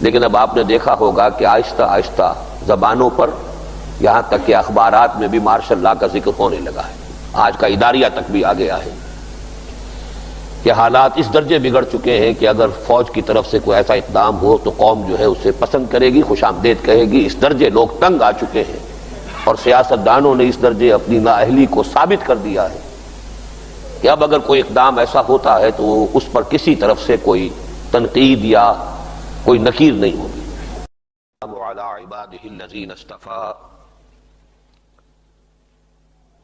لیکن اب آپ نے دیکھا ہوگا کہ آہستہ آہستہ زبانوں پر، یہاں تک کہ اخبارات میں بھی مارشل لا کا ذکر ہونے لگا ہے، آج کا اداریہ تک بھی آ گیا ہے کہ حالات اس درجے بگڑ چکے ہیں کہ اگر فوج کی طرف سے کوئی ایسا اقدام ہو تو قوم جو ہے اسے پسند کرے گی، خوش آمدید کہے گی۔ اس درجے لوگ تنگ آ چکے ہیں، اور سیاستدانوں نے اس درجے اپنی نااہلی کو ثابت کر دیا ہے کہ اب اگر کوئی اقدام ایسا ہوتا ہے تو اس پر کسی طرف سے کوئی تنقید یا کوئی نکیر نہیں ہوگی۔ وعلی عبادہ الذین اصطفیٰ،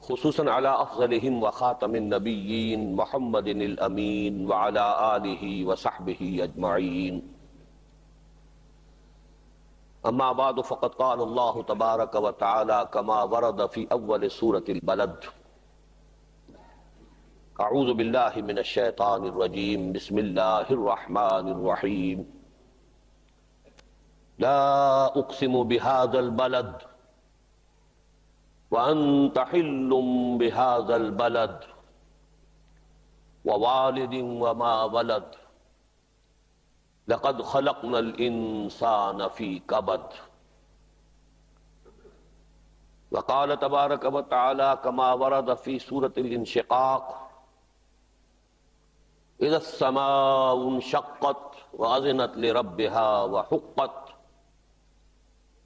خصوصاً علی افضلہم وخاتم النبیین محمد الامین وعلی آلہ وصحبہ اجمعین۔ اما بعد فقد قال اللہ تبارک وتعالی کما ورد فی اول سورة البلد، اعوذ باللہ من الشیطان الرجیم، بسم اللہ الرحمن الرحیم۔ لا اقسم بهذا البلد وانت حل بهذا البلد ووالد وما ولد لقد خلقنا الانسان في كبد۔ وقال تبارك وتعالى كما ورد في سورة الانشقاق، اذا السماء انشقت واذنت لربها وحقت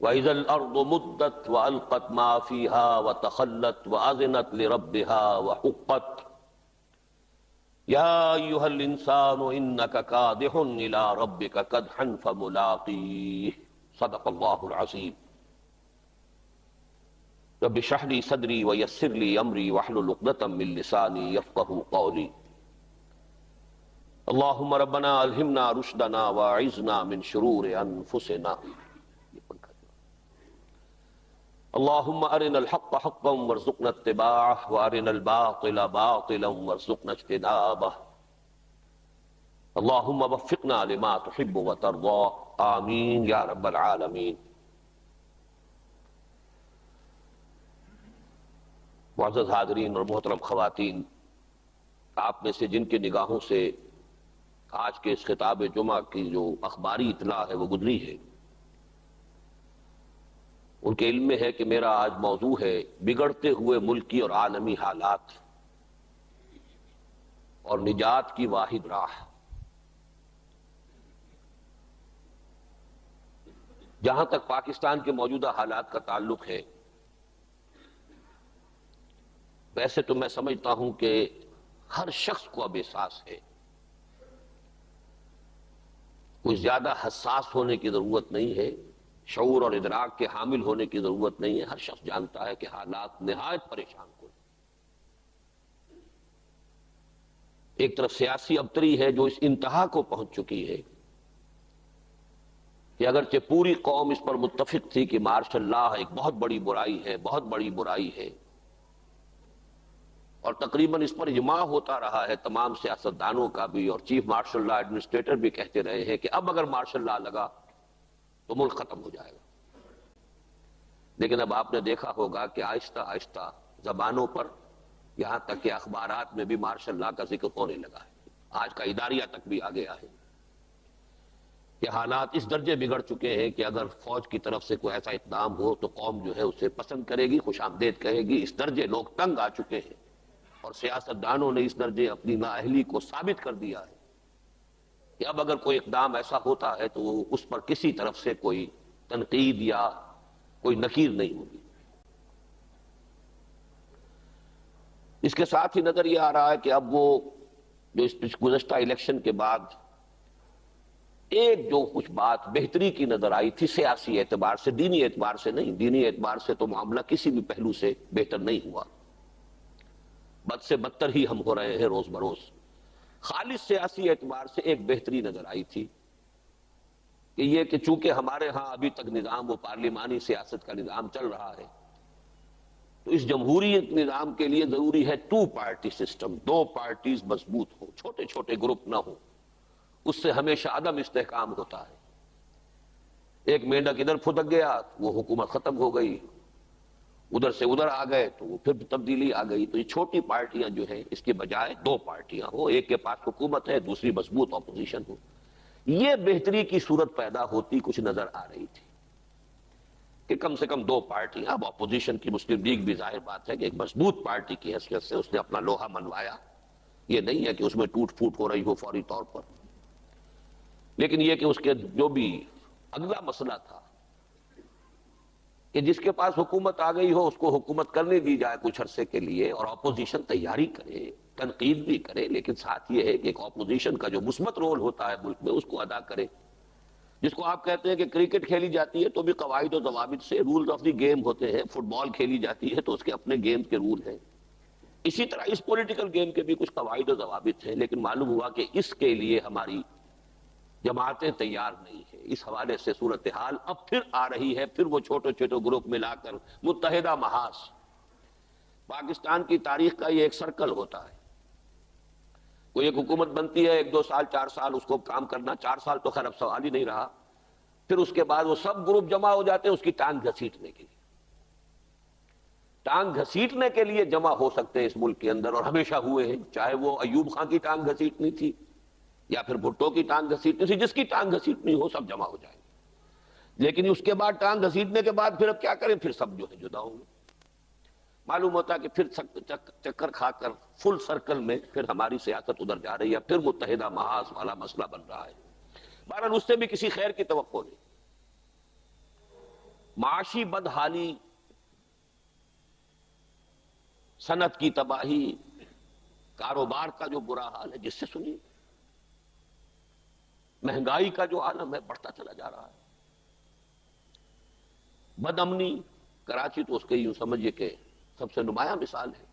وإذا الأرض مدت وألقت ما فيها وتخلت وأذنت لربها وحقت يا أيها الإنسان إنك كادح إلى ربك كدحا فملاقيه، صدق الله العظيم۔ رب اشرح لي صدري ويسر لي أمري واحلل عقدة من لساني يفقهوا قولي۔ اللهم ربنا ألهمنا رشدنا وأعذنا من شرور أنفسنا، اللهم ارنا الحق حقا وارزقنا اتباعه وارنا الباطل باطلا وارزقنا اجتنابه، اللهم وفقنا لما تحب وترضى، آمین یا رب العالمین۔ معزز حاضرین اور محترم خواتین، آپ میں سے جن کی نگاہوں سے آج کے اس خطاب جمعہ کی جو اخباری اطلاع ہے وہ گزری ہے، ان کے علم میں ہے کہ میرا آج موضوع ہے بگڑتے ہوئے ملکی اور عالمی حالات اور نجات کی واحد راہ۔ جہاں تک پاکستان کے موجودہ حالات کا تعلق ہے، ویسے تو میں سمجھتا ہوں کہ ہر شخص کو اب احساس ہے، کوئی زیادہ حساس ہونے کی ضرورت نہیں ہے، شعور اور ادراک کے حامل ہونے کی ضرورت نہیں ہے، ہر شخص جانتا ہے کہ حالات نہایت پریشان کن۔ ایک طرف سیاسی ابتری ہے جو اس انتہا کو پہنچ چکی ہے کہ اگرچہ پوری قوم اس پر متفق تھی کہ مارشل لا ایک بہت بڑی برائی ہے، بہت بڑی برائی ہے، اور تقریباً اس پر اجماع ہوتا رہا ہے تمام سیاستدانوں کا بھی، اور چیف مارشل لا ایڈمنسٹریٹر بھی کہتے رہے ہیں کہ اب اگر مارشل لا لگا تو ملک ختم ہو جائے گا۔ لیکن اب آپ نے دیکھا ہوگا کہ آہستہ آہستہ زبانوں پر، یہاں تک کہ اخبارات میں بھی مارشل لا کا ذکر ہونے لگا ہے، آج کا اداریہ تک بھی آ گیا ہے کہ حالات اس درجے بگڑ چکے ہیں کہ اگر فوج کی طرف سے کوئی ایسا اقدام ہو تو قوم جو ہے اسے پسند کرے گی، خوش آمدید کہے گی۔ اس درجے لوگ تنگ آ چکے ہیں، اور سیاستدانوں نے اس درجے اپنی نااہلی کو ثابت کر دیا ہے کہ اب اگر کوئی اقدام ایسا ہوتا ہے تو اس پر کسی طرف سے کوئی تنقید یا کوئی نکیر نہیں ہوگی۔ اس کے ساتھ ہی نظر یہ آ رہا ہے کہ اب وہ جو اس گزشتہ الیکشن کے بعد ایک جو کچھ بات بہتری کی نظر آئی تھی سیاسی اعتبار سے، دینی اعتبار سے نہیں، دینی اعتبار سے تو معاملہ کسی بھی پہلو سے بہتر نہیں ہوا، بد سے بدتر ہی ہم ہو رہے ہیں روز بروز۔ خالص سیاسی اعتبار سے ایک بہتری نظر آئی تھی کہ یہ کہ چونکہ ہمارے ہاں ابھی تک نظام وہ پارلیمانی سیاست کا نظام چل رہا ہے، تو اس جمہوریت نظام کے لیے ضروری ہے ٹو پارٹی سسٹم، دو پارٹیز مضبوط ہو، چھوٹے چھوٹے گروپ نہ ہو، اس سے ہمیشہ عدم استحکام ہوتا ہے۔ ایک مینڈک ادھر پھدک گیا وہ حکومت ختم ہو گئی، ادھر سے ادھر آ گئے تو وہ پھر تبدیلی آ گئی۔ تو یہ چھوٹی پارٹیاں جو ہیں اس کے بجائے دو پارٹیاں ہو، ایک کے پاس حکومت ہے، دوسری مضبوط اپوزیشن ہو، یہ بہتری کی صورت پیدا ہوتی کچھ نظر آ رہی تھی کہ کم سے کم دو پارٹیاں، اب اپوزیشن کی مسلم لیگ بھی ظاہر بات ہے کہ ایک مضبوط پارٹی کی حیثیت سے اس نے اپنا لوہا منوایا، یہ نہیں ہے کہ اس میں ٹوٹ پھوٹ ہو رہی ہو فوری طور پر، لیکن یہ کہ اس کے جو بھی اگلا مسئلہ تھا کہ جس کے پاس حکومت آ گئی ہو اس کو حکومت کرنے دی جائے کچھ عرصے کے لیے، اور اپوزیشن تیاری کرے، تنقید بھی کرے، لیکن ساتھ یہ ہے کہ ایک اپوزیشن کا جو مثبت رول ہوتا ہے ملک میں اس کو ادا کرے، جس کو آپ کہتے ہیں کہ کرکٹ کھیلی جاتی ہے تو بھی قواعد و ضوابط سے، رولز آف دی گیم ہوتے ہیں، فٹ بال کھیلی جاتی ہے تو اس کے اپنے گیم کے رول ہیں، اسی طرح اس پولیٹیکل گیم کے بھی کچھ قواعد و ضوابط ہیں، لیکن معلوم ہوا کہ اس کے لیے ہماری جماعتیں تیار نہیں ہیں۔ اس حوالے سے صورتحال اب پھر آ رہی ہے، پھر وہ چھوٹے چھوٹے گروپ ملا کر متحدہ محاذ۔ پاکستان کی تاریخ کا یہ ایک سرکل ہوتا ہے، کوئی ایک حکومت بنتی ہے، 1-2 سال 4 سال اس کو کام کرنا، 4 سال تو خیر اب سوال ہی نہیں رہا، پھر اس کے بعد وہ سب گروپ جمع ہو جاتے ہیں اس کی ٹانگ گھسیٹنے کے لیے۔ ٹانگ گھسیٹنے کے لیے جمع ہو سکتے ہیں اس ملک کے اندر، اور ہمیشہ ہوئے ہیں، چاہے وہ ایوب خان کی ٹانگ گھسیٹنی تھی یا پھر بھٹو کی ٹانگ گھسیٹنی تھی، جس کی ٹانگ گھسیٹنی ہو سب جمع ہو جائیں گے، لیکن اس کے بعد ٹانگ گھسیٹنے کے بعد پھر اب کیا کریں، پھر سب جو ہے جدا ہوں گے۔ معلوم ہوتا ہے کہ پھر چکر کھا کر فل سرکل میں پھر ہماری سیاست ادھر جا رہی ہے، پھر متحدہ محاذ والا مسئلہ بن رہا ہے۔ بہرحال اس سے بھی کسی خیر کی توقع نہیں۔ معاشی بدحالی، صنعت کی تباہی، کاروبار کا جو برا حال ہے جس سے سنیے، مہنگائی کا جو عالم ہے بڑھتا چلا جا رہا ہے، بد امنی، کراچی تو اس کے یوں سمجھیے کہ سب سے نمایاں مثال ہے۔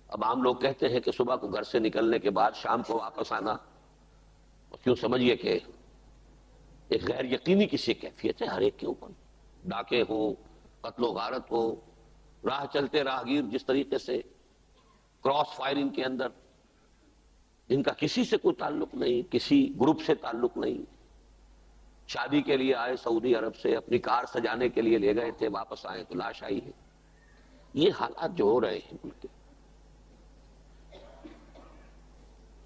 اب عام لوگ کہتے ہیں کہ صبح کو گھر سے نکلنے کے بعد شام کو واپس آنا، کیوں سمجھیے کہ ایک غیر یقینی کسی کیفیت ہے ہر ایک کے اوپر، ڈاکے ہو، قتل و غارت ہو، راہ چلتے راہگیر جس طریقے سے کراس فائرنگ کے اندر، جن کا کسی سے کوئی تعلق نہیں، کسی گروپ سے تعلق نہیں، شادی کے لیے آئے سعودی عرب سے، اپنی کار سجانے کے لیے لے گئے تھے، واپس آئے تو لاش آئی ہے۔ یہ حالات جو ہو رہے ہیں ملک کے،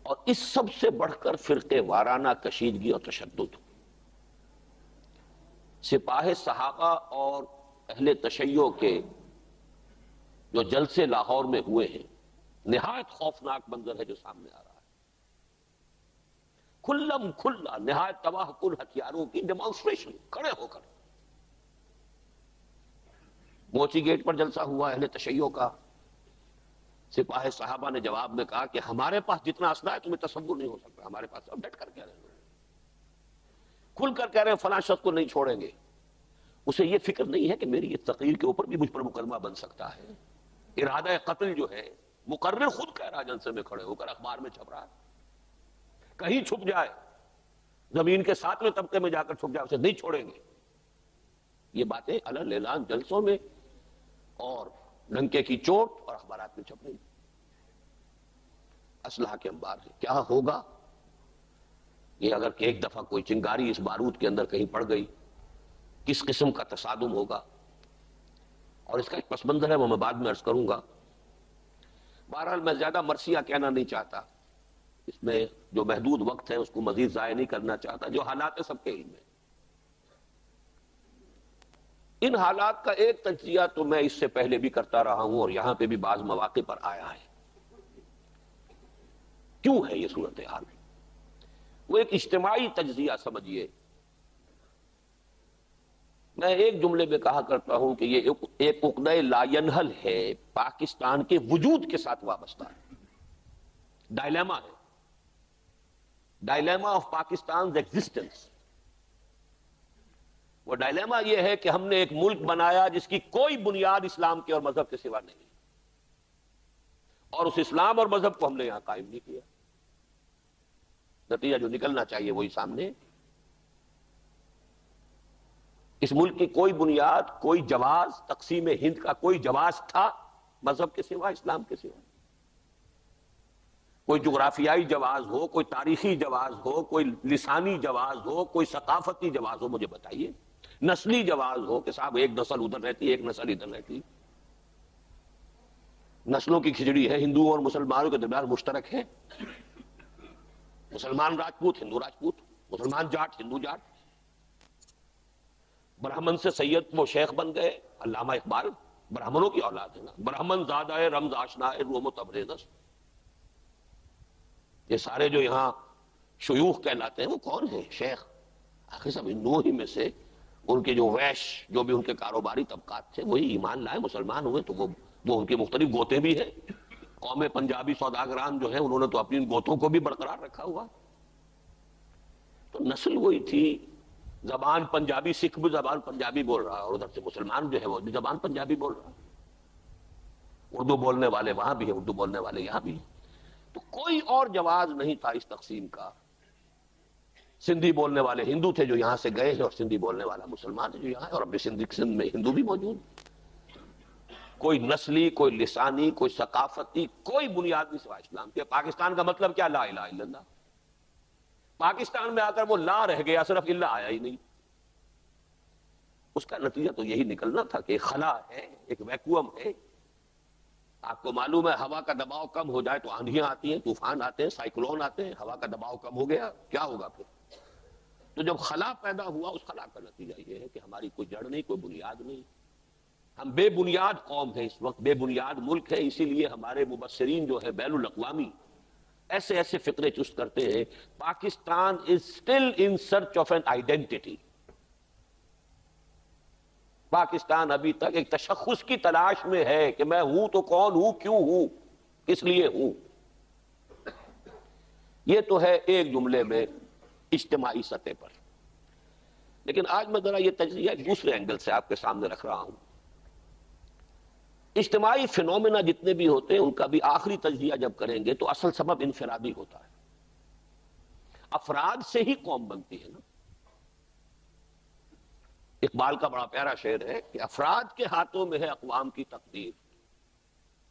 اور اس سب سے بڑھ کر فرقے وارانہ کشیدگی اور تشدد، سپاہ صحابہ اور اہل تشیع کے جو جلسے لاہور میں ہوئے ہیں، نہایت خوفناک منظر ہے جو سامنے آ رہا ہے، کھلم کھلا نہایت تباہ کن ہتھیاروں کی ڈیمانسٹریشن کھڑے ہو کر۔ موچی گیٹ پر جلسہ ہوا اہل تشیع کا، سپاہ صحابہ نے جواب میں کہا کہ ہمارے پاس جتنا اسلحہ ہے تمہیں تصور نہیں ہو سکتا، ہمارے پاس، اب ڈٹ کر کہہ رہے ہیں، کھل کر کہہ رہے ہیں فلاں شخص کو نہیں چھوڑیں گے۔ اسے یہ فکر نہیں ہے کہ میری اس تقریر کے اوپر بھی مجھ پر مقدمہ بن سکتا ہے۔ ارادہ قتل جو ہے مقرر خود کہہ رہا، جلسے میں کھڑے ہو کر اخبار میں چھپ رہا ہے، کہیں چھپ جائے، زمین کے 7ویں طبقے میں جا کر چھپ جائے، اسے نہیں چھوڑیں گے۔ یہ باتیں علن اعلان جلسوں میں اور ڈنکے کی چوٹ اور اخبارات میں چھپ رہی، اسلحہ کے انبار ہے۔ کیا ہوگا یہ اگر کہ ایک دفعہ کوئی چنگاری اس بارود کے اندر کہیں پڑ گئی، کس قسم کا تصادم ہوگا، اور اس کا ایک پس منظر ہے وہ میں بعد میں عرض کروں گا۔ بہرحال میں زیادہ مرثیہ کہنا نہیں چاہتا، اس میں جو محدود وقت ہے اس کو مزید ضائع نہیں کرنا چاہتا، جو حالات ہے سب کے علم میں۔ ان حالات کا ایک تجزیہ تو میں اس سے پہلے بھی کرتا رہا ہوں اور یہاں پہ بھی بعض مواقع پر آیا ہے۔ کیوں ہے یہ صورتحال؟ وہ ایک اجتماعی تجزیہ سمجھیے۔ میں ایک جملے میں کہا کرتا ہوں کہ یہ ایک عقدہ لا ینحل ہے، پاکستان کے وجود کے ساتھ وابستہ ہے، ڈائلیما ہے، ڈائلیما آف پاکستان ایگزسٹنس۔ وہ ڈائلیما یہ ہے کہ ہم نے ایک ملک بنایا جس کی کوئی بنیاد اسلام کے اور مذہب کے سوا نہیں، اور اس اسلام اور مذہب کو ہم نے یہاں قائم نہیں کیا۔ نتیجہ جو نکلنا چاہیے وہی سامنے۔ اس ملک کی کوئی بنیاد، کوئی جواز، تقسیم ہند کا کوئی جواز تھا مذہب کے سوا، اسلام کے سوا؟ کوئی جغرافیائی جواز ہو، کوئی تاریخی جواز ہو، کوئی لسانی جواز ہو، کوئی ثقافتی جواز ہو، مجھے بتائیے۔ نسلی جواز ہو کہ صاحب ایک نسل ادھر رہتی ہے، ایک نسل ادھر رہتی، نسلوں کی کھچڑی ہے، ہندوؤں اور مسلمانوں کے درمیان مشترک ہے۔ مسلمان راجپوت ہندو راجپوت، مسلمان جاٹ ہندو جاٹ، برہمن سے سید وہ شیخ بن گئے، علامہ اقبال برہمنوں کی اولاد ہے نا، برہمن زادہ ہے رمز آشنا ہے روم و تبریزس. یہ سارے جو یہاں شیوخ کہلاتے ہیں وہ کون ہیں؟ شیخ. آخر سب ہندوؤں ہی میں سے ان کے جو ویش جو بھی ان کے کاروباری طبقات تھے وہی ایمان لائے، مسلمان ہوئے. تو وہ ان کے مختلف گوتے بھی ہیں. قوم پنجابی سوداگران جو ہیں انہوں نے تو اپنی گوتوں کو بھی برقرار رکھا ہوا. تو نسل وہی تھی، زبان پنجابی، سکھ بھی زبان پنجابی بول رہا اور ادھر سے مسلمان جو ہے وہ بھی زبان پنجابی بول رہا. اردو بولنے والے وہاں بھی ہیں، اردو بولنے والے یہاں بھی ہیں. تو کوئی اور جواز نہیں تھا اس تقسیم کا. سندھی بولنے والے ہندو تھے جو یہاں سے گئے ہیں، اور سندھی بولنے والا مسلمان ہے جو یہاں ہے، اور اب بھی سندھ میں ہندو بھی موجود. کوئی نسلی، کوئی لسانی، کوئی ثقافتی کوئی بنیاد نہیں سوائے اسلام کے. پاکستان کا مطلب کیا؟ لا الہ الا اللہ. پاکستان میں آ کر وہ لا رہ گیا، صرف اللہ آیا ہی نہیں. اس کا نتیجہ تو یہی نکلنا تھا کہ ایک خلا ہے، ایک ویکوم ہے. آپ کو معلوم ہے ہوا کا دباؤ کم ہو جائے تو آندھیاں آتی ہیں، طوفان آتے ہیں، سائیکلون آتے ہیں. ہوا کا دباؤ کم ہو گیا کیا ہوگا پھر؟ تو جب خلا پیدا ہوا اس خلا کا نتیجہ یہ ہے کہ ہماری کوئی جڑ نہیں، کوئی بنیاد نہیں. ہم بے بنیاد قوم ہیں اس وقت، بے بنیاد ملک ہے. اسی لیے ہمارے مبصرین جو ہے بین الاقوامی ایسے ایسے فکرے چست کرتے ہیں. Pakistan is still in search of an identity. Pakistan ابھی تک ایک تشخص کی تلاش میں ہے کہ میں ہوں تو کون ہوں، کیوں ہوں، کس لیے ہوں. یہ تو ہے ایک جملے میں اجتماعی سطح پر. لیکن آج میں ذرا یہ تجزیہ ایک دوسرے اینگل سے آپ کے سامنے رکھ رہا ہوں. اجتماعی فینومینا جتنے بھی ہوتے ہیں ان کا بھی آخری تجزیہ جب کریں گے تو اصل سبب انفرادی ہوتا ہے. افراد سے ہی قوم بنتی ہے نا. اقبال کا بڑا پیارا شعر ہے کہ افراد کے ہاتھوں میں ہے اقوام کی تقدیر،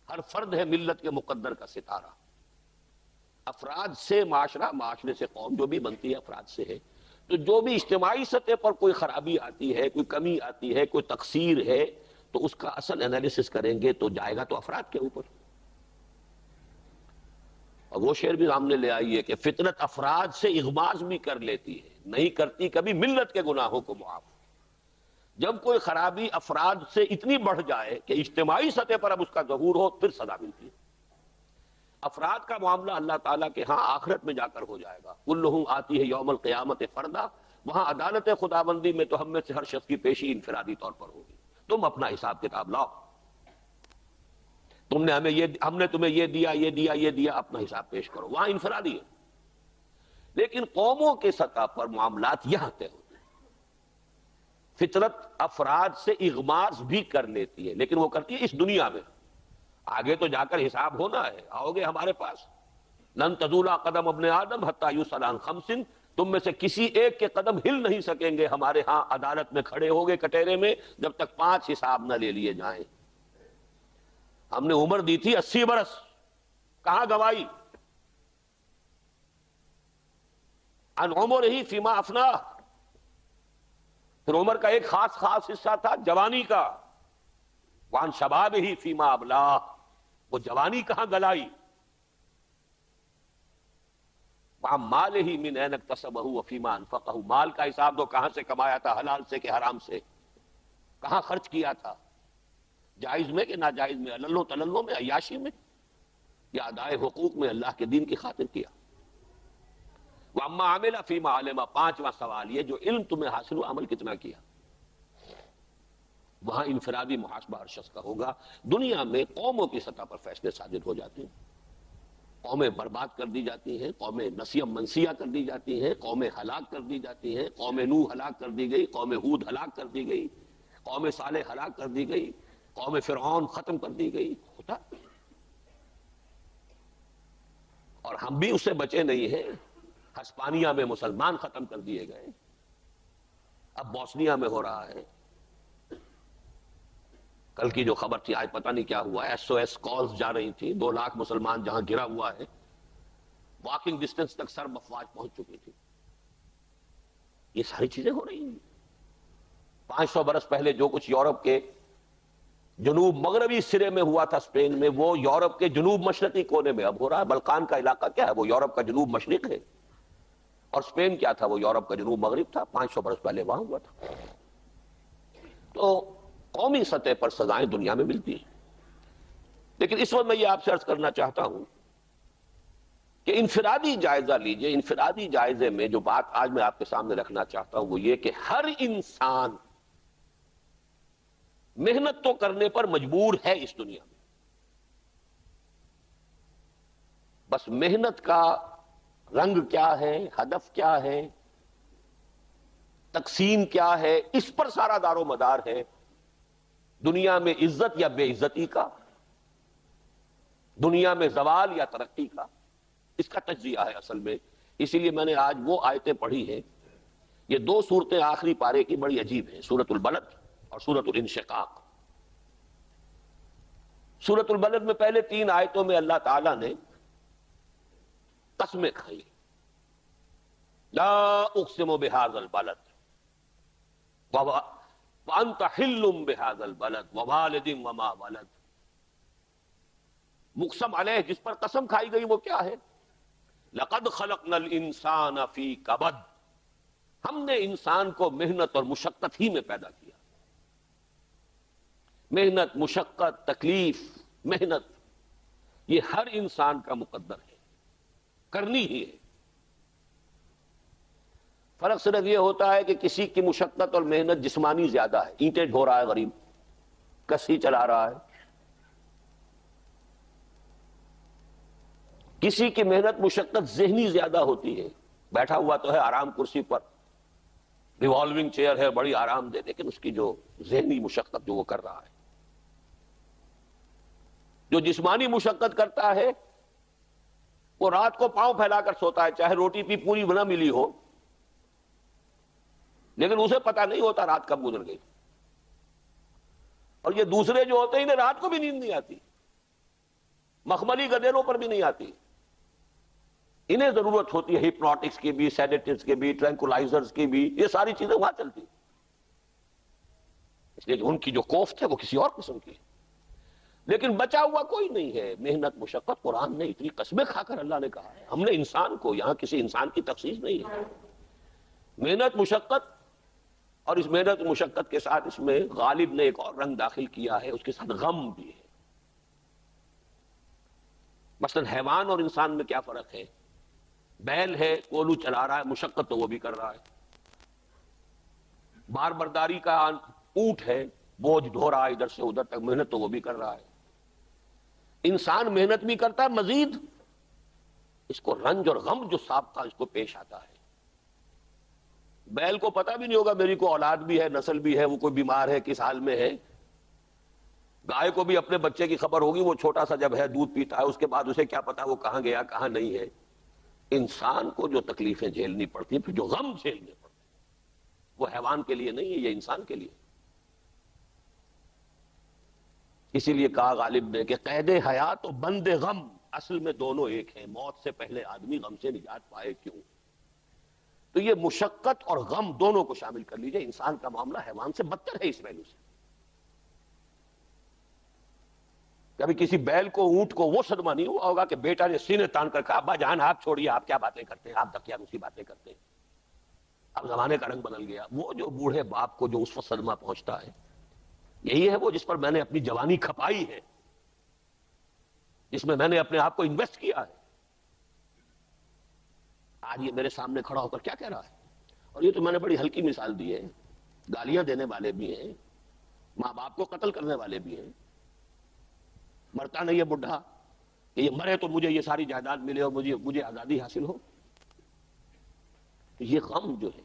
ہر فرد ہے ملت کے مقدر کا ستارہ. افراد سے معاشرہ، معاشرے سے قوم، جو بھی بنتی ہے افراد سے ہے. تو جو بھی اجتماعی سطح پر کوئی خرابی آتی ہے، کوئی کمی آتی ہے، کوئی تقصیر ہے، تو اس کا اصل انالیسس کریں گے تو جائے گا تو افراد کے اوپر. اور وہ شعر بھی سامنے لے آئیے کہ فطرت افراد سے اغماض بھی کر لیتی ہے، نہیں کرتی کبھی ملت کے گناہوں کو معاف. جب کوئی خرابی افراد سے اتنی بڑھ جائے کہ اجتماعی سطح پر اب اس کا ظہور ہو پھر سزا ملتی ہے. افراد کا معاملہ اللہ تعالیٰ کے ہاں آخرت میں جا کر ہو جائے گا. کلہم آتی ہے یوم القیامت فردا. وہاں عدالت خداوندی میں تو ہم میں سے ہر شخص کی پیشی انفرادی طور پر ہوگی. تم اپنا حساب کتاب لاؤ، تم نے ہم نے تمہیں یہ دیا، یہ دیا، یہ دیا، اپنا حساب پیش کرو. وہاں انفرادی ہے. لیکن قوموں کے سطح پر معاملات یہاں طے ہوتے ہیں. فطرت افراد سے اغماض بھی کر لیتی ہے، لیکن وہ کرتی ہے اس دنیا میں. آگے تو جا کر حساب ہونا ہے. آؤ گے ہمارے پاس، لن تزولا قدم ابن آدم حتی یسأل عن خمس. تم میں سے کسی ایک کے قدم ہل نہیں سکیں گے ہمارے ہاں عدالت میں کھڑے ہوگے کٹہرے میں جب تک 5 حساب نہ لے لیے جائیں. ہم نے عمر دی تھی 80 برس، کہاں گوائی؟ ان عمرہ فیما افنا. پھر عمر کا ایک خاص حصہ تھا جوانی کا. وان شبابہ فیما ابلا. وہ جوانی کہاں گلائی؟ وان مالہ من این اکتسبہ وفیما انفقہ. مال کا حساب دو، کہاں سے کمایا تھا، حلال سے کہ حرام سے، کہاں خرچ کیا تھا، جائز میں کہ ناجائز میں، عللو تللو میں، عیاشی میں، یا ادائے حقوق میں اللہ کے دین کی خاطر کیا. وَأَمَّا عَمِلَ فِيمَا عَلِمَ. 5واں سوال یہ جو علم تمہیں حاصل ہو عمل کتنا کیا. وہاں انفرادی محاسبہ ہر شخص کا ہوگا. دنیا میں قوموں کی سطح پر فیصلے صادر ہو جاتے ہیں. قومیں برباد کر دی جاتی ہیں، قومیں نسیم منسیہ کر دی جاتی ہیں، قومیں ہلاک کر دی جاتی ہیں. قوم نوح ہلاک کر دی گئی، قوم ہود ہلاک کر دی گئی، قوم صالح ہلاک کر دی گئی، قوم فرعون ختم کر دی گئی. ہوتا اور ہم بھی اس سے بچے نہیں ہیں. ہسپانیہ میں مسلمان ختم کر دیے گئے، اب بوسنیا میں ہو رہا ہے. کل کی جو خبر تھی آج پتہ نہیں کیا ہوا ہے، SOS کالز جا رہی تھی. 2 لاکھ مسلمان جہاں گرا ہوا ہے، واکنگ ڈسٹنس تک سرب افواج پہنچ چکی تھی. یہ ساری چیزیں ہو رہی ہیں. 500 برس پہلے جو کچھ یورپ کے جنوب مغربی سرے میں ہوا تھا اسپین میں، وہ یورپ کے جنوب مشرقی کونے میں اب ہو رہا ہے. بلقان کا علاقہ کیا ہے؟ وہ یورپ کا جنوب مشرق ہے. اور اسپین کیا تھا؟ وہ یورپ کا جنوب مغرب تھا، 500 برس پہلے وہاں ہوا تھا. تو قومی سطح پر سزائیں دنیا میں ملتی ہیں. لیکن اس وقت میں یہ آپ سے عرض کرنا چاہتا ہوں کہ انفرادی جائزہ لیجئے. انفرادی جائزے میں جو بات آج میں آپ کے سامنے رکھنا چاہتا ہوں وہ یہ کہ ہر انسان محنت تو کرنے پر مجبور ہے اس دنیا میں، بس محنت کا رنگ کیا ہے، ہدف کیا ہے، تقسیم کیا ہے، اس پر سارا دار و مدار ہے. دنیا میں عزت یا بے عزتی کا، دنیا میں زوال یا ترقی کا، اس کا تجزیہ ہے اصل میں. اسی لیے میں نے آج وہ آیتیں پڑھی ہیں. یہ 2 صورتیں آخری پارے کی بڑی عجیب ہیں، سورۃ البلد اور سورۃ الانشقاق. سورۃ البلد میں پہلے 3 آیتوں میں اللہ تعالیٰ نے قسمیں کھائی. لا اقسم بہذا البلد وانت حل بہذا البلد ووالد وما ولد. مقسم علیہ جس پر قسم کھائی گئی وہ کیا ہے؟ لقد خلقنا الانسان فی کبد. ہم نے انسان کو محنت اور مشقت ہی میں پیدا کیا. محنت، مشقت، تکلیف، محنت یہ ہر انسان کا مقدر ہے، کرنی ہی ہے. فرق صرف یہ ہوتا ہے کہ کسی کی مشقت اور محنت جسمانی زیادہ ہے، اینٹیں ڈھو رہا ہے غریب، کسی چلا رہا ہے. کسی کی محنت مشقت ذہنی زیادہ ہوتی ہے، بیٹھا ہوا تو ہے آرام کرسی پر، ریوالونگ چیئر ہے بڑی آرام دہ، لیکن اس کی جو ذہنی مشقت جو وہ کر رہا ہے. جو جسمانی مشقت کرتا ہے وہ رات کو پاؤں پھیلا کر سوتا ہے، چاہے روٹی بھی پوری نہ ملی ہو، لیکن اسے پتہ نہیں ہوتا رات کب گزر گئی. اور یہ دوسرے جو ہوتے ہیں انہیں رات کو بھی نیند نہیں آتی، مخملی گدیلوں پر بھی نہیں آتی. انہیں ضرورت ہوتی ہے ہپنوٹکس کی بھی، سیڈیٹیوز کی بھی، ٹرینکولائزرز کی بھی، یہ ساری چیزیں وہاں چلتی. اس لیے ان کی جو کوفت ہے وہ کسی اور قسم کی ہے. لیکن بچا ہوا کوئی نہیں ہے. محنت، مشقت، قرآن نے اتنی قسمیں کھا کر اللہ نے کہا ہے. ہم نے انسان کو، یہاں کسی انسان کی تخصیص نہیں ہے. محنت، مشقت، اور اس محنت مشقت کے ساتھ اس میں غالب نے ایک اور رنگ داخل کیا ہے، اس کے ساتھ غم بھی ہے. مثلا حیوان اور انسان میں کیا فرق ہے؟ بیل ہے، کولو چلا رہا ہے، مشقت تو وہ بھی کر رہا ہے. بار برداری کا اونٹ ہے، بوجھ ڈھو رہا ہے ادھر سے ادھر تک، محنت تو وہ بھی کر رہا ہے. انسان محنت بھی کرتا ہے، مزید اس کو رنج اور غم جو سابقہ اس کو پیش آتا ہے. بیل کو پتہ بھی نہیں ہوگا میری کو اولاد بھی ہے، نسل بھی ہے، وہ کوئی بیمار ہے، کس حال میں ہے. گائے کو بھی اپنے بچے کی خبر ہوگی، وہ چھوٹا سا جب ہے دودھ پیتا ہے، اس کے بعد اسے کیا پتا وہ کہاں گیا کہاں نہیں ہے. انسان کو جو تکلیفیں جھیلنی پڑتی ہیں، پھر جو غم جھیلنے پڑتے ہیں، وہ حیوان کے لیے نہیں ہے، یہ انسان کے لیے. اسی لیے کہا غالب نے کہ قید حیات و بند غم اصل میں دونوں ایک ہیں. موت سے پہلے آدمی غم سے نجات پائے کیوں؟ تو یہ مشقت اور غم دونوں کو شامل کر لیجئے. انسان کا معاملہ حیوان سے بدتر ہے اس پہلو سے. کبھی کسی بیل کو، اونٹ کو وہ صدمہ نہیں ہوا ہوگا کہ بیٹا نے سینے تان کر کہا ابا جان آپ چھوڑیے، آپ کیا باتیں کرتے ہیں، آپ دکیا دوسری باتیں کرتے ہیں. اب زمانے کا رنگ بدل گیا. وہ جو بوڑھے باپ کو جو اس وقت صدمہ پہنچتا ہے، یہی ہے وہ جس پر میں نے اپنی جوانی کھپائی ہے، جس میں نے اپنے آپ کو انویسٹ کیا ہے. آج یہ میرے سامنے کھڑا ہو کر کیا کہہ رہا ہے؟ اور یہ تو میں نے بڑی ہلکی مثال دی ہے. گالیاں دینے والے بھی ہیں، ماں باپ کو قتل کرنے والے بھی ہیں. مرتا نہیں ہے بڈھا کہ یہ مرے تو مجھے یہ ساری جائیداد ملے اور مجھے آزادی حاصل ہو. تو یہ غم جو ہے،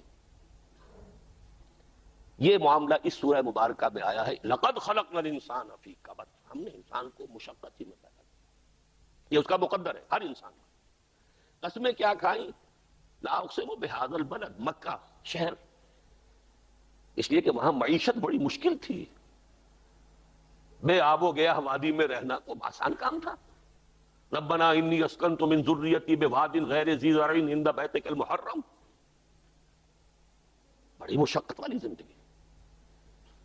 یہ معاملہ اس سورہ مبارکہ میں آیا ہے. لقد خلقنا الانسان فی کبد. ہم نے انسان کو مشقت ہی میں پیدا کیا، یہ اس کا مقدر ہے ہر انسان کا. قسمیں کیا کھائیں؟ لا اقسم بہذا البلد، مکہ شہر، اس لیے کہ وہاں معیشت بڑی مشکل تھی. بے آب و گیا وادی میں رہنا کوئی آسان کام تھا؟ ربنا انی اسکنت من ذریتی بواد غیر ذی زرع عند بیتک المحرم، بڑی مشقت والی زندگی.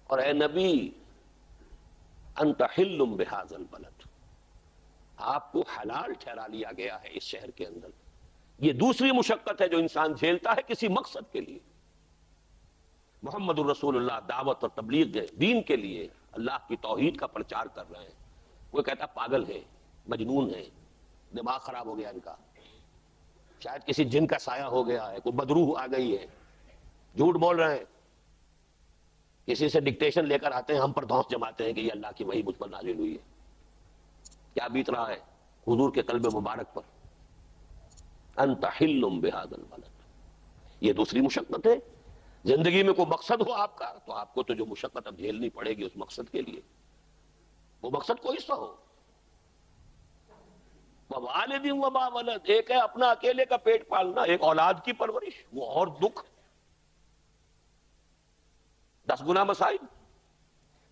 اور اے نبی انت حل بہذا البلد، آپ کو حلال ٹھہرا لیا گیا ہے اس شہر کے اندر. یہ دوسری مشقت ہے جو انسان جھیلتا ہے کسی مقصد کے لیے. محمد الرسول اللہ دعوت اور تبلیغ دین کے لیے اللہ کی توحید کا پرچار کر رہے ہیں. کوئی کہتا پاگل ہے، مجنون ہے، دماغ خراب ہو گیا ان کا، شاید کسی جن کا سایہ ہو گیا ہے، کوئی بدروح آ گئی ہے، جھوٹ بول رہے ہیں. کسی سے ڈکٹیشن لے کر آتے ہیں، ہم پر دھونس جماتے ہیں کہ یہ اللہ کی وحی مجھ پر نازل ہوئی ہے. کیا بیت رہا ہے حضور کے قلب مبارک پر؟ انت حل بہذا البلد. یہ دوسری مشقت ہے. زندگی میں کوئی مقصد ہو آپ کا تو آپ کو تو جو مشقت اب جھیلنی پڑے گی اس مقصد کے لیے، وہ مقصد کوئی سا ہو. ووالد وما ولد، ایک ہے اپنا اکیلے کا پیٹ پالنا، ایک اولاد کی پرورش، وہ اور دکھ، 10 گنا مسائل.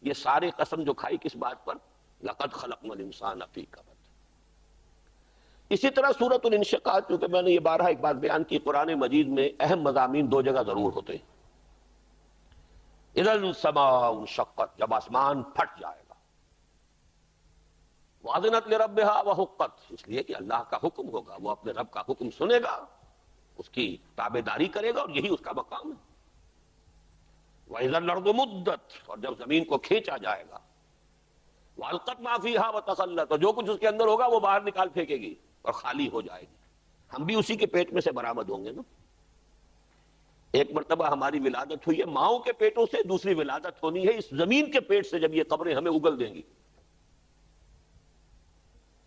یہ سارے قسم جو کھائی کس بات پر؟ لقد خلقنا الانسان فی کبد. اسی طرح سورۃ الانشقاق، کیونکہ میں نے یہ بارہا ایک بات بیان کی، قرآن مجید میں اہم مضامین 2 جگہ ضرور ہوتے ہیں. اذا السماء انشقت، جب آسمان پھٹ جائے گا. واذنت لربها وحقت، اس لیے کہ اللہ کا حکم ہوگا، وہ اپنے رب کا حکم سنے گا، اس کی تابع داری کرے گا، اور یہی اس کا مقام ہے. وَإِذَا الْأَرْضُ مُدَّتْ، اور جب زمین کو کھینچا جائے گا. وَأَلْقَتْ مَا فِيهَا وَتَخَلَّتْ، اور جو کچھ اس کے اندر ہوگا وہ باہر نکال پھینکے گی اور خالی ہو جائے گی. ہم بھی اسی کے پیٹ میں سے برآمد ہوں گے نا. ایک مرتبہ ہماری ولادت ہوئی ہے ماؤں کے پیٹوں سے، دوسری ولادت ہونی ہے اس زمین کے پیٹ سے جب یہ قبریں ہمیں اگل دیں گی.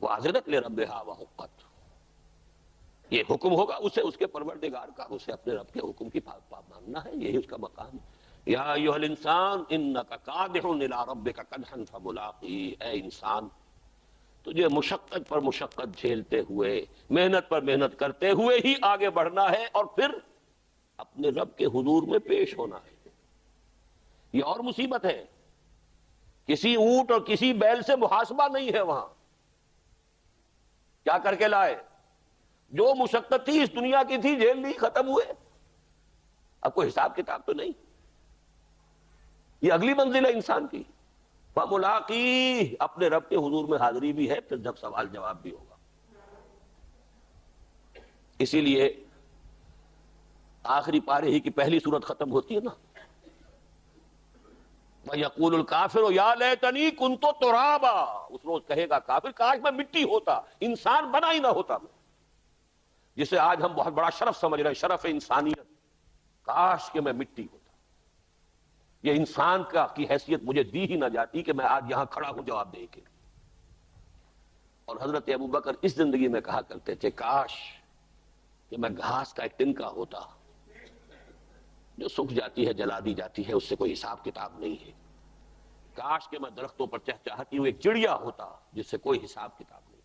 وَأَذِنَتْ لِرَبِّهَا وَحُقَّتْ، یہ حکم ہوگا اسے اس کے پروردگار کا، اسے اپنے رب کے حکم کی ماننا ہے، یہی اس کا مقام ہے. یا ایھا الانسان انک کادح الی ربک کدحا فملاقیہ، اے انسان تجھے مشقت پر مشقت جھیلتے ہوئے، محنت پر محنت کرتے ہوئے ہی آگے بڑھنا ہے، اور پھر اپنے رب کے حضور میں پیش ہونا ہے. یہ اور مصیبت ہے، کسی اونٹ اور کسی بیل سے محاسبہ نہیں ہے. وہاں کیا کر کے لائے؟ جو مشقت تھی اس دنیا کی تھی، جھیل لی، ختم ہوئے، اب کوئی حساب کتاب تو نہیں. یہ اگلی منزل ہے انسان کی. فملاقی، اپنے رب کے حضور میں حاضری بھی ہے، پھر جب سوال جواب بھی ہوگا. اسی لیے آخری پارے ہی کی پہلی صورت ختم ہوتی ہے نا، وَيَقُولُ الْكَافِرُ يَا لَيْتَنِي كُنتُ تُرَابًا، اس روز کہے گا کافر کاش میں مٹی ہوتا، انسان بنا ہی نہ ہوتا میں، جسے آج ہم بہت بڑا شرف سمجھ رہے ہیں، شرف انسانیت. کاش کہ میں مٹی ہوتا، یہ انسان کی حیثیت مجھے دی ہی نہ جاتی کہ میں آج یہاں کھڑا ہوں جواب دے کے. اور حضرت ابوبکر اس زندگی میں کہا کرتے تھے کاش کہ میں گھاس کا ایک تنکا ہوتا جو سوکھ جاتی ہے، جلا دی جاتی ہے، اس سے کوئی حساب کتاب نہیں ہے. کاش کہ میں درختوں پر چہچہاتی ہوں ایک چڑیا ہوتا جس سے کوئی حساب کتاب نہیں.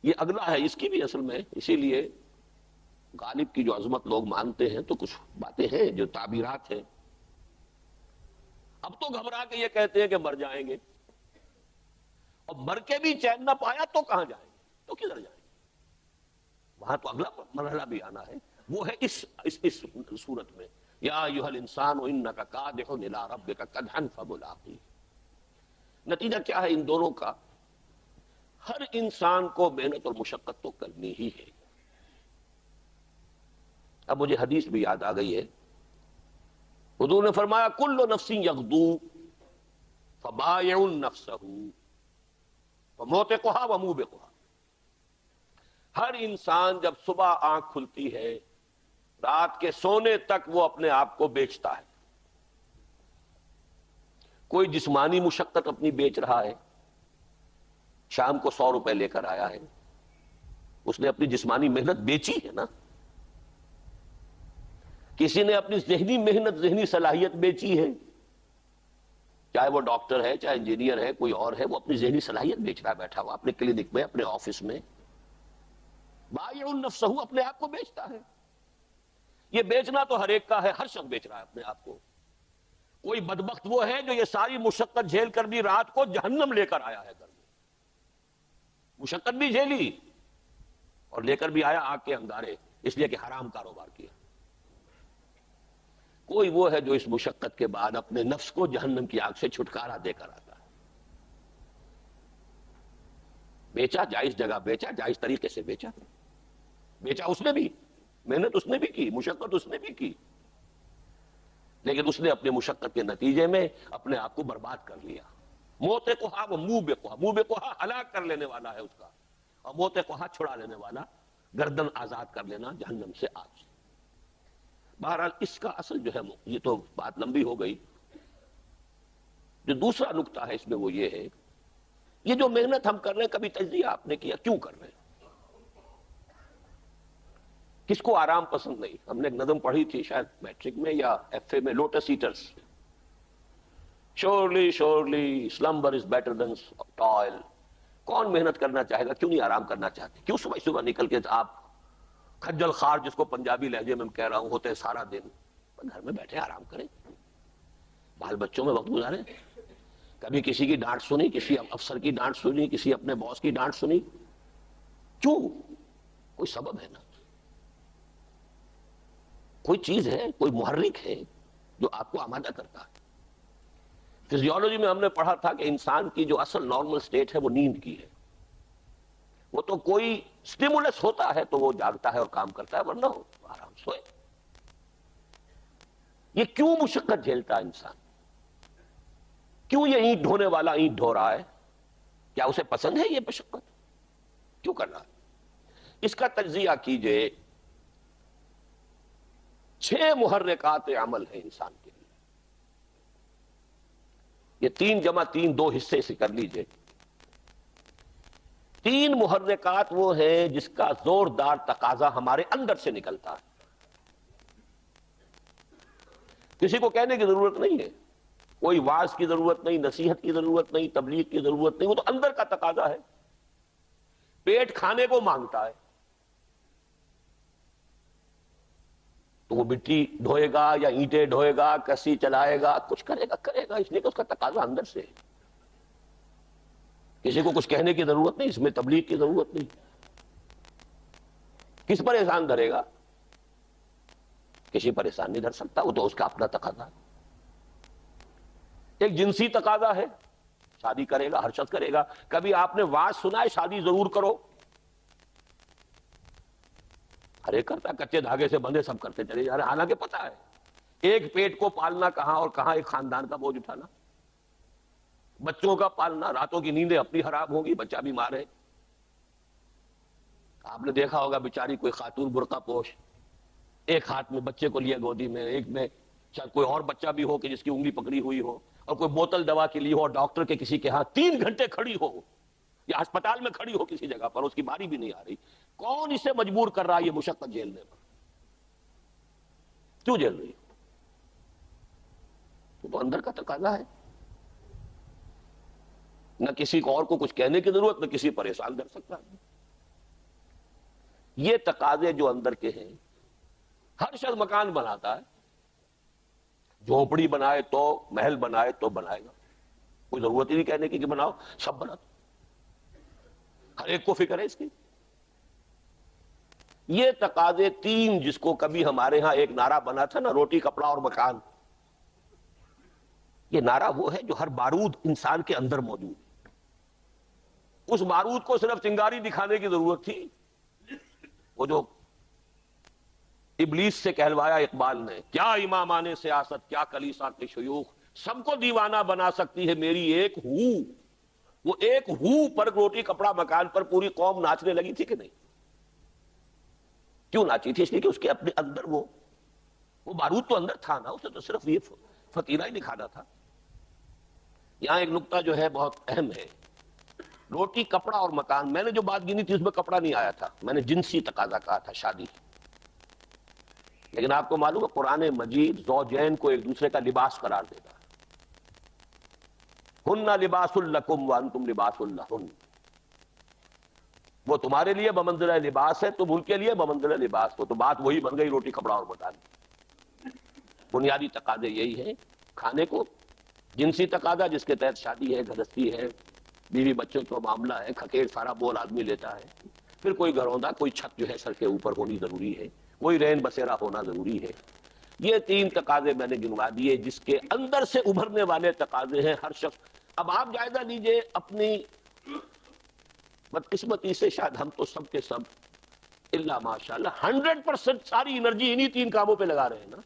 یہ اگلا ہے اس کی بھی اصل میں. اسی لیے غالب کی جو عظمت لوگ مانتے ہیں تو کچھ باتیں ہیں جو تعبیرات ہیں. اب تو گھبرا کے یہ کہتے ہیں کہ مر جائیں گے، اور مر کے بھی چین نہ پایا تو کہاں جائیں گے، تو کدھر جائیں گے؟ وہاں تو اگلا مرحلہ بھی آنا ہے، وہ ہے اس صورت میں یا ایھا الانسان انک کادح الی ربک کدحا فملاقیہ. نتیجہ کیا ہے ان دونوں کا؟ ہر انسان کو محنت اور مشقت تو کرنی ہی ہے. اب مجھے حدیث بھی یاد آ گئی ہے، حضور نے فرمایا کل نفس یغدو فبائع نفسہ فموتقها وموبقها. ہر انسان جب صبح آنکھ کھلتی ہے رات کے سونے تک وہ اپنے آپ کو بیچتا ہے. کوئی جسمانی مشقت اپنی بیچ رہا ہے، شام کو 100 روپے لے کر آیا ہے، اس نے اپنی جسمانی محنت بیچی ہے نا. کسی نے اپنی ذہنی محنت، ذہنی صلاحیت بیچی ہے، چاہے وہ ڈاکٹر ہے، چاہے انجینئر ہے، کوئی اور ہے، وہ اپنی ذہنی صلاحیت بیچ رہا ہے بیٹھا ہوا اپنے کلینک میں، اپنے آفس میں. بائع نفسہ، اپنے آپ کو بیچتا ہے. یہ بیچنا تو ہر ایک کا ہے، ہر شخص بیچ رہا ہے اپنے آپ کو. کوئی بدبخت وہ ہے جو یہ ساری مشقت جھیل کر بھی رات کو جہنم لے کر آیا ہے گھر میں. مشقت بھی جھیلی اور لے کر بھی آیا آگ کے انگارے، اس لیے کہ حرام کاروبار کیا. کوئی وہ ہے جو اس مشقت کے بعد اپنے نفس کو جہنم کی آگ سے چھٹکارا دے کر آتا ہے. بیچا، جائز جگہ بیچا، جائز طریقے سے بیچا. بیچا اس نے بھی، محنت اس نے بھی کی، مشقت اس نے بھی کی، لیکن اس نے اپنے مشقت کے نتیجے میں اپنے آپ کو برباد کر لیا. موت کوہا وہ منہ بے کوہا، منہ بے کوہا ہلاک کر لینے والا ہے اس کا، اور موت کوہا چھڑا لینے والا، گردن آزاد کر لینا جہنم سے آگ سے. بہرحال اس کا اصل جو ہے، یہ تو بات لمبی ہو گئی. جو دوسرا نقطہ ہے اس میں وہ یہ ہے، یہ جو محنت ہم کر رہے ہیں، کبھی تجزیہ آپ نے کیا کیوں کر رہے ہیں؟ کس کو آرام پسند نہیں؟ ہم نے ایک نظم پڑھی تھی شاید میٹرک میں یا ایف اے میں، lotus eaters. Surely surely slumber is better than toil. کون محنت کرنا چاہے گا؟ کیوں نہیں آرام کرنا چاہتے؟ کیوں صبح صبح نکل کے آپ کھجل خار، جس کو پنجابی لہجے میں کہہ رہا ہوں، ہوتے ہیں سارا دن گھر میں بیٹھے آرام کریں، بال بچوں میں وقت گزاریں. کبھی کسی کی ڈانٹ سنی، کسی افسر کی ڈانٹ سنی، کسی اپنے باس کی ڈانٹ سنی؟ کیوں؟ کوئی سبب ہے نا، کوئی چیز ہے، کوئی محرک ہے جو آپ کو آمادہ کرتا ہے. فزیولوجی میں ہم نے پڑھا تھا کہ انسان کی جو اصل نارمل سٹیٹ ہے وہ نیند کی ہے. وہ تو کوئی سٹیمولس ہوتا ہے تو وہ جاگتا ہے اور کام کرتا ہے، ورنہ ہو آرام سوئے. یہ کیوں مشقت جھیلتا ہے انسان؟ کیوں یہ اینٹ ڈھونے والا اینٹ ڈھو رہا ہے؟ کیا اسے پسند ہے یہ مشقت؟ کیوں کر رہا ہے؟ اس کا تجزیہ کیجئے. 6 محرکات عمل ہیں انسان کے لیے. یہ 3 جمع 3 2 حصے سے کر لیجئے. 3 محرکات وہ ہیں جس کا زوردار تقاضا ہمارے اندر سے نکلتا ہے. کسی کو کہنے کی ضرورت نہیں ہے، کوئی وعظ کی ضرورت نہیں، نصیحت کی ضرورت نہیں، تبلیغ کی ضرورت نہیں، وہ تو اندر کا تقاضا ہے. پیٹ کھانے کو مانگتا ہے تو وہ مٹی ڈھوئے گا یا اینٹیں ڈھوئے گا، کسی چلائے گا، کچھ کرے گا، اس لیے کہ اس کا تقاضا اندر سے ہے. کسی کو کچھ کہنے کی ضرورت نہیں، اس میں تبلیغ کی ضرورت نہیں. کس پر احسان دھرے گا؟ کسی پر احسان نہیں دھر سکتا، وہ تو اس کا اپنا تقاضا ہے. ایک جنسی تقاضا ہے، شادی کرے گا، ہر شخص کرے گا. کبھی آپ نے وعظ سنا ہے شادی ضرور کرو؟ ہر ایک کرتا ہے، کچے دھاگے سے بندھے سب کرتے چلے جا رہے ہیں، حالانکہ پتا ہے ایک پیٹ کو پالنا کہاں اور کہاں ایک خاندان کا بوجھ اٹھانا. بچوں کا پالنا، راتوں کی نیندیں اپنی خراب ہوں گی، بچہ بیمار ہے. آپ نے دیکھا ہوگا بیچاری کوئی خاتون برقع پوش، ایک ہاتھ میں بچے کو لیے گودی میں، ایک میں شاید کوئی اور بچہ بھی ہو کہ جس کی انگلی پکڑی ہوئی ہو، اور کوئی بوتل دوا کے لیے ہو، اور ڈاکٹر کے کسی کے ہاں 3 گھنٹے کھڑی ہو، یا اسپتال میں کھڑی ہو کسی جگہ پر، اس کی باری بھی نہیں آ رہی. کون اسے مجبور کر رہا ہے یہ مشقت جھیلنے پر؟ کیوں جھیل رہی؟ تو اندر کا تقاضا ہے. نہ کسی کو اور کو کچھ کہنے کی ضرورت، نہ کسی پر احسان کر سکتا ہے. یہ تقاضے جو اندر کے ہیں، ہر شخص مکان بناتا ہے، جھونپڑی بنائے تو، محل بنائے تو بنائے گا. کوئی ضرورت ہی نہیں کہنے کی کہ بناؤ، سب بنا. ہر ایک کو فکر ہے اس کی. یہ تقاضے 3 جس کو کبھی ہمارے ہاں ایک نعرہ بنا تھا نا، روٹی کپڑا اور مکان. یہ نعرہ وہ ہے جو ہر بارود انسان کے اندر موجود ہے. اس بارود کو صرف چنگاری دکھانے کی ضرورت تھی. وہ جو ابلیس سے کہلوایا اقبال نے، کیا امامان سیاست، کیا کلیسا کے شیوخ، سب کو دیوانہ بنا سکتی ہے میری ایک ہو. وہ ایک ہو پر، روٹی کپڑا مکان پر پوری قوم ناچنے لگی تھی کہ نہیں؟ کیوں ناچی تھی؟ اس لیے کہ اس کے اپنے اندر وہ بارود تو اندر تھا نا، اسے تو صرف یہ فتیلہ ہی دکھانا تھا. یہاں ایک نقطہ جو ہے بہت اہم ہے. روٹی کپڑا اور مکان، میں نے جو بات گنی تھی اس میں کپڑا نہیں آیا تھا، میں نے جنسی تقاضا کہا تھا، شادی. لیکن آپ کو معلوم ہے قرآن مجید زوجین کو ایک دوسرے کا لباس قرار دے گا. ہن لباس لکم وانتم لباس لہن. وہ تمہارے لیے بمنزلہ لباس ہے، تم ان کے لیے بمنزلہ لباس ہو. تو بات وہی بن گئی، روٹی کپڑا اور مکان. بنیادی تقاضے یہی ہیں کھانے کو. جنسی تقاضا جس کے تحت شادی ہے، گھرستی ہے، بیوی بچوں کا معاملہ ہے، کھکیڑ سارا بول آدمی لیتا ہے. پھر کوئی گھروندا، کوئی چھت جو ہے سر کے اوپر ہونی ضروری ہے، کوئی رین بسیرا ہونا ضروری ہے. یہ 3 تقاضے میں نے گنوا دیے جس کے اندر سے ابھرنے والے تقاضے ہیں ہر شخص. اب آپ جائزہ لیجئے اپنی بدقسمتی سے، شاید ہم تو سب کے سب اللہ ماشاء اللہ 100% ساری انرجی انہی 3 کاموں پہ لگا رہے ہیں نا.